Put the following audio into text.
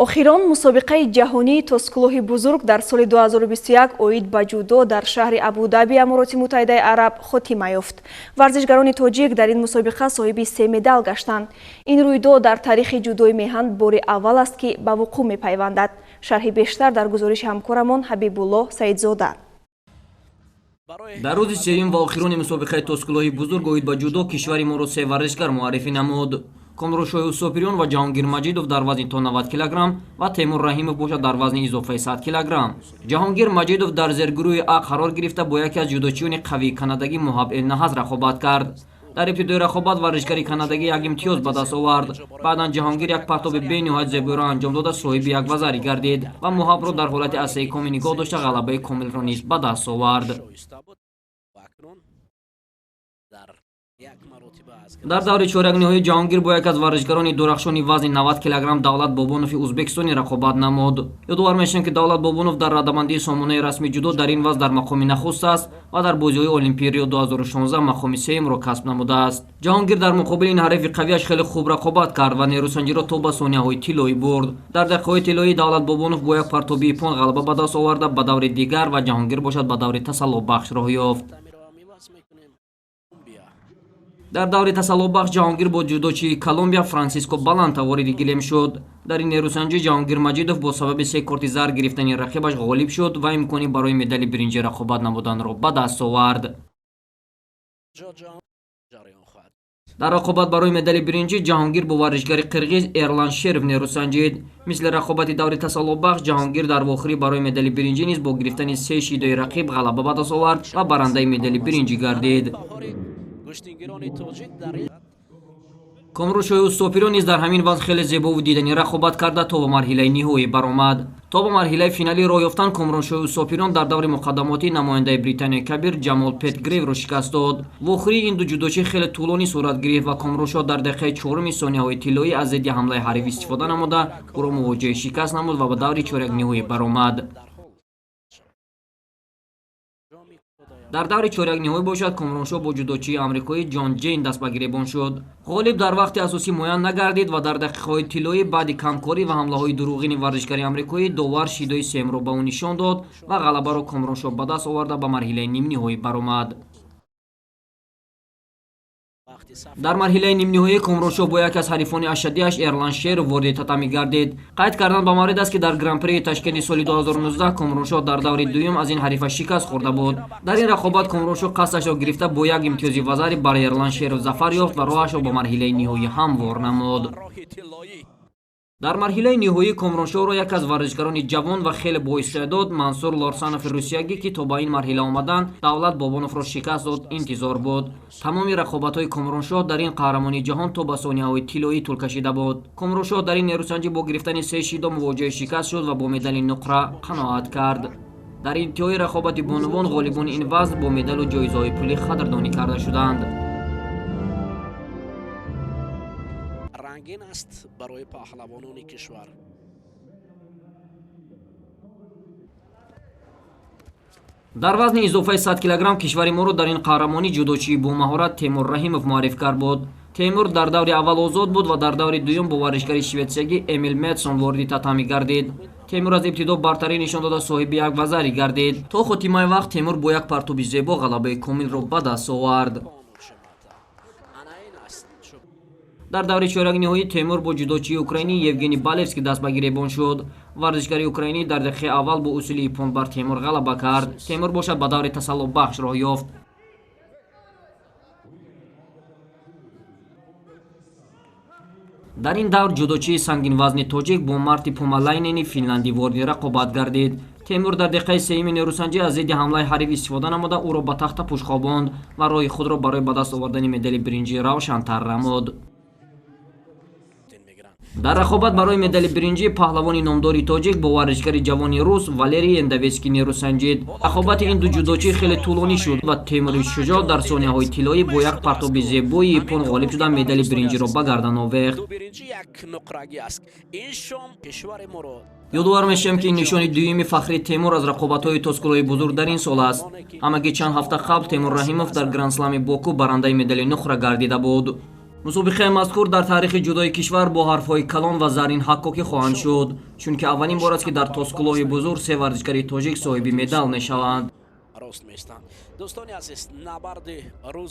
охирон мусобиқаи ҷаҳонии тоскулоҳи бузург дар соли 2021 оид ба ҷудо дар шаҳри Абу-Даби, Амороти Муттаҳидаи Араб хотима ёфт. Варзишгарони тоҷик дар ин мусобиқа соҳиби 3 медал гаштанд. Ин рӯйдод дар таърихи ҷудои меҳан бори аввал аст, ки ба вуқӯъ мепайвандад. Шарҳи бештар дар гузориши ҳамкорамон Ҳабибуллоҳ Саидзода. дар рӯзи сеюм ва охирони мусобиқаи тоскулоҳи бузург оид ба ҷудо кишвари моро 3 варзишгар муаррифӣ намуд. Комрушоҳи Усопирён ва Ҷаҳонгир Маҷидов дар вазни то 90 кг ва Темур Раҳимов бошад дар вазни изофаи 100 кг. Ҷаҳонгир Маҷидов дар зергурӯҳи А қарор гирифта бо яке аз ҷудочиёни қавии канадагӣ Муҳаб Элнаҳаз рақобат кард. дар ибтидои рақобат варзишгари канадагӣ як имтиёз ба даст овард. Баъдан Ҷаҳонгир як партоби бениҳоят зебоиро анҷом дода соҳиби як вазарӣ гардид ва Муҳабро дар ҳолати асаи комӣ нигоҳ дошта ғалабаи комилро низ ба даст овард. дар даври чоракниҳоӣ Ҷаҳонгир бо яке аз варзишгарони дурахшони вазни 90 кг Давлат Бобонови ӯзбекистонӣ рақобат намуд. ёдовар мешавем, ки Давлат Бобонов дар радамандии сомонаи расми ҷудо дар ин вазн дар мақоми нахуст аст ва дар бозиҳои Олимпии Рио 2016 мақоми сеюмро касб намудааст. Ҷаҳонгир дар муқобили ин ҳарифи қавияш хеле хуб рақобат кард ва нерӯсанҷиро то ба сониyaҳои тиллоӣ бурд. дар дақиқаҳои тиллоӣ Давлат Бобонов бо як партобии пон ғалаба ба даст оварда ба даври дигар ва Ҷаҳонгир бошад ба даври тасаллубахш роҳ ёфт. дар даври тасаллубахш Ҷаҳонгир бо ҷудочии Колумбия Франсиско Баланта вориди гилем шуд. дар ин нерӯсанҷӣ Ҷаҳонгир Маҷидов бо сабаби 3 корти зар гирифтани рақибаш ғолиб шуд ва имкони барои медали биринҷӣ рақобат намуданро ба даст овард. дар рақобат барои медали биринҷӣ Ҷаҳонгир бо варзишгари қирғиз Эрлан Шеров нерӯсанҷид. мисли рақобати даври тасаллубахш Ҷаҳонгир дар вохирӣ барои медали биринҷӣ низ бо гирифтани 3 шидои рақиб ғалаба ба даст овард ва барандаи медали биринҷӣ гардид. Комрушоҳи Усопирён низ дар ҳамин вазн хеле зебову диданӣ рақобат карда то ба марҳилаи ниҳоӣ баромад. то ба марҳилаи финалӣ роҳ ёфтан Комрушоҳи Усопирён дар даври муқаддамотӣ намояндаи Британияи Кабир Ҷамол Петгрейвро шикаст дод. вохирии ин ду ҷудочӣ хеле тӯлонӣ сурат гирифт ва Комрушоҳ дар дақиқаи 4-уми сониyaҳои тиллоӣ аз зидди ҳамлаи ҳариф истифода намуда ӯро мувоҷиҳи шикаст намуд ва ба даври чоракниҳоӣ баромад. дар даври чоракниҳоӣ бошад Комрушоҳ бо ҷудочии амрикоӣ Ҷон Ҷейн даст ба гиребон шуд. ғолиб дар вақти асосӣ муайян нагардид ва дар дақиқаҳои тиллоӣ баъди камкорӣ ва ҳамлаҳои дурӯғини варзишгари амрикоӣ довар шидои семро ба ӯ нишон дод ва ғалабаро Комрушоҳ ба даст оварда ба марҳилаи нимниҳоӣ баромад. дар марҳилаи нимниҳоӣ Комрушоҳ бо яке аз ҳарифони ашаддияш Эрлан Шеров вориди татамӣ гардид. қайд кардан ба маврид аст, ки дар гран-прии Ташкенти соли 2019 Комрушоҳ дар даври дуюм аз ин ҳарифа шикаст хӯрда буд. дар ин рақобат Комрушоҳ қасдашро гирифта бо як имтиёзи вазарӣ бар Эрлан Шеров зафар ёфт ва роҳашро ба марҳилаи ниҳоӣ ҳамвор намуд. дар марҳилаи ниҳоӣ Комрушоҳро яке аз варзишгарони ҷавон ва хеле боистеъдод Мансур Лорсанови русиягӣ, ки то ба ин марҳила омадан Давлат Бобоновро шикаст дод, интизор буд. тамоми рақобатҳои Комрушоҳ дар ин қаҳрамонии ҷаҳон то ба сониyaҳои тиллоӣ тӯл кашида буд. Комрушоҳ дар ин нерӯсанҷӣ бо гирифтани 3 шидо мувоҷиҳи шикаст шуд ва бо медали нуқра қаноат кард. дар интиҳои рақобати бонувон ғолибони ин вазн бо медалу ҷоизаҳои пулӣ қадрдонӣ карда шуданд. рангин аст барои паҳлавонони кишвар. дар вазни изофаи 100 кг кишвари моро дар ин қаҳрамонӣ ҷудочии бомаҳорат Темур Раҳимов муаррифкар буд. Темур дар даври аввал озод буд ва дар даври дуюм бо варзишгари шветсиягӣ Эмил Метсон вориди татамӣ гардид. Темур аз ибтидо бартарӣ нишон дода соҳиби як вазарӣ гардид. то хотимаи вақт Темур бо як партоби зебо ғалабаи комилро ба даст овард. дар даври чоракниҳоӣ Темур бо ҷудочии украинӣ Евгений Балевский даст ба гиребон шуд. варзишгари украинӣ дар дақиқаи аввал бо усули ипон бар Темур ғалаба кард. Темур бошад ба даври тасаллубахш роҳ ёфт. дар ин давр ҷудочии сангинвазни тоҷик бо Марти Пумалайнени финландӣ вориди рақобат гардид. Темур дар дақиқаи сеюми нерӯсанҷӣ аз зидди ҳамлаи ҳариф истифода намуда ӯро ба тахта пӯшхобонд ва роҳи худро барои ба даст овардани медали биринҷӣ равшантар намуд. дар рақобат барои медали биринҷӣ паҳлавони номдори тоҷик бо варзишгари ҷавони рус Валерий Эндовецкий нерӯсанҷид. рақобати ин ду ҷудочӣ хеле тӯлонӣ шуд ва Темури шуҷоъ дар сониyaҳои тиллоӣ бо як партоби зебои ипон ғолиб шуда медали биринҷиро ба гардан овехт. ёдовар мешавем, ки ин нишони дуюми фахри Темур аз рақобатҳои тоскулоҳи бузург дар ин сол аст. ҳамагӣ чанд ҳафта қабл Темур Раҳимов дар Гранд-слами Боку барандаи медали нуқра гардида буд. мусобиқаи мазкур дар таърихи ҷудои кишвар бо ҳарфҳои калон ва зарин ҳаққоқӣ хоҳанд шуд, чунки аввалин бор аст ки дар тосқулоҳи бузург се варзишгари тоҷик соҳиби медал мешаванд. рост местанд. дӯстони азиз, набарди рӯз